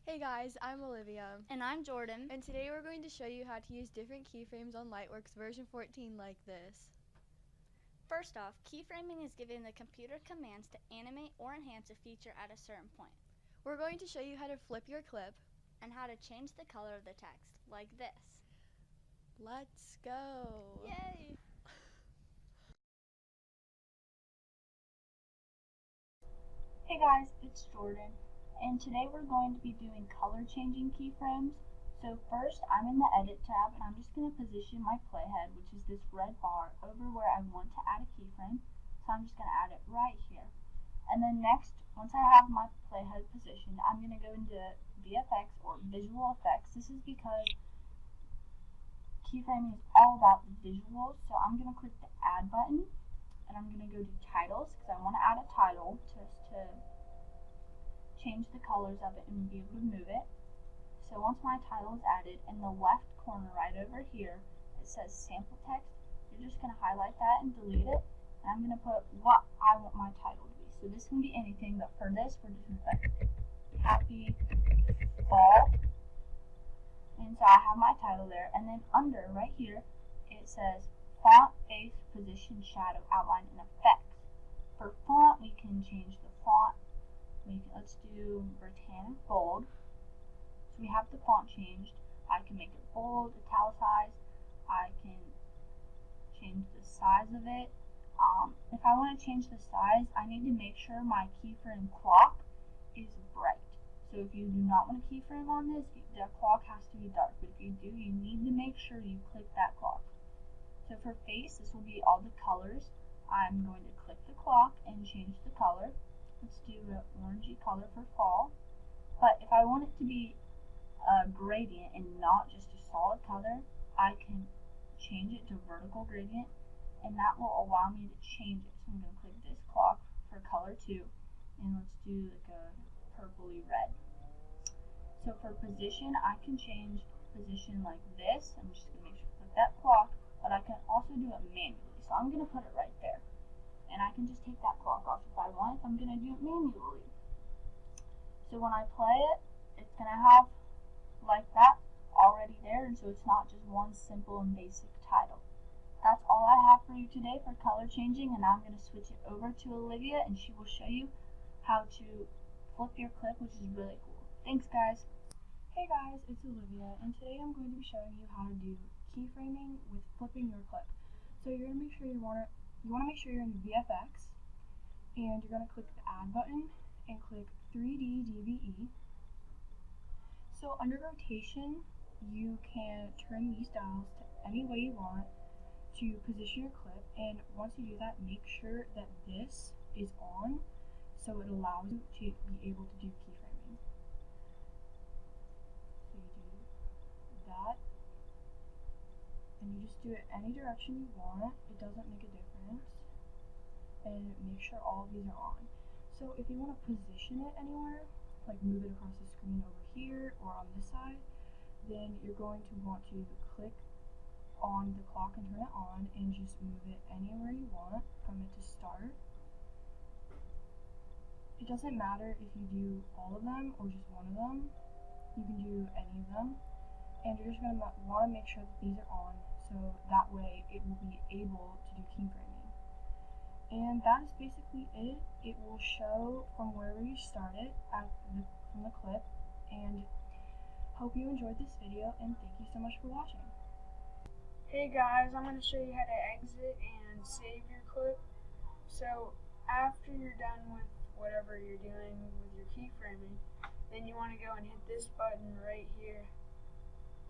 Hey guys, I'm Olivia. And I'm Jordyn. And today we're going to show you how to use different keyframes on Lightworks version 14 like this. First off, keyframing is giving the computer commands to animate or enhance a feature at a certain point. We're going to show you how to flip your clip and how to change the color of the text, like this. Let's go! Yay! Hey guys, it's Jordyn, and today we're going to be doing color changing keyframes. So first, I'm in the Edit tab, and I'm just going to position my playhead, which is this red bar, over where I want to add a keyframe. So I'm just going to add it right here. And then next, once I have my playhead positioned, I'm going to go into VFX or Visual Effects. This is because keyframing is all about the visuals, so I'm going to click the Add button. And I'm going to go to Titles because I want to add a title just to change the colors of it and be able to move it. So once my title is added, in the left corner right over here, it says Sample Text. You're just going to highlight that and delete it. And I'm going to put what I want my title to be. So this can be anything, but for this, we're just going to put Happy Fall. And so I have my title there. And then under, right here, it says Font, Face, Position, Shadow, Outline, and Effects. For font, we can change the font. Let's do Britannic Bold. So we have the font changed. I can make it bold, italicized. I can change the size of it. If I want to change the size, I need to make sure my keyframe clock is bright. So if you do not want a keyframe on this, the clock has to be dark. But if you do, you need to make sure you click that clock. So for face, this will be all the colors. I'm going to click the clock and change the color. Let's do an orangey color for fall. But if I want it to be a gradient and not just a solid color, I can change it to vertical gradient, and that will allow me to change it. So I'm going to click this clock for color 2, and let's do like a purpley red. So for position, I can change position like this. I'm just going to make sure to click that clock. But I can also do it manually. So I'm going to put it right there. And I can just take that clock off if I want. I'm going to do it manually. So when I play it, it's going to have like that already there. And so it's not just one simple and basic title. That's all I have for you today for color changing. And now I'm going to switch it over to Olivia, and she will show you how to flip your clip, which is really cool. Thanks, guys. Hey guys, it's Olivia, and today I'm going to be showing you how to do keyframing with flipping your clip. So you're going to make sure you want to make sure you're in VFX, and you're going to click the Add button and click 3D DVE. So under rotation, you can turn these dials to any way you want to position your clip, and once you do that, make sure that this is on so it allows you to be able to do keyframing. So you do that, and you just do it any direction you want. It doesn't make a difference. And make sure all of these are on. So if you want to position it anywhere, like move it across the screen over here or on this side, then you're going to want to click on the clock and turn it on and just move it anywhere you want from it to start. It doesn't matter if you do all of them or just one of them. You can do any of them. And you're just going to want to make sure that these are on, so that way it will be able to do keyframing. And that is basically it. It will show from wherever you started from the clip. And hope you enjoyed this video, and thank you so much for watching. Hey guys, I'm going to show you how to exit and save your clip. So after you're done with whatever you're doing with your keyframing, then you want to go and hit this button right here.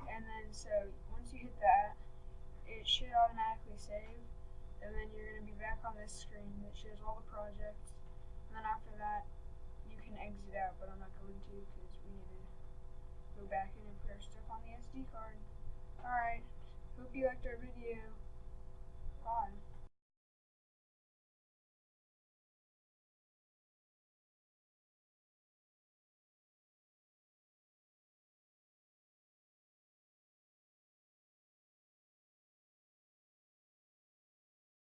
And then so once you hit that, it should automatically save, and then you're going to be back on this screen that shows all the projects. And then after that, you can exit out, but I'm not going to because we need to go back in and put our stuff on the SD card. Alright, hope you liked our video. Bye.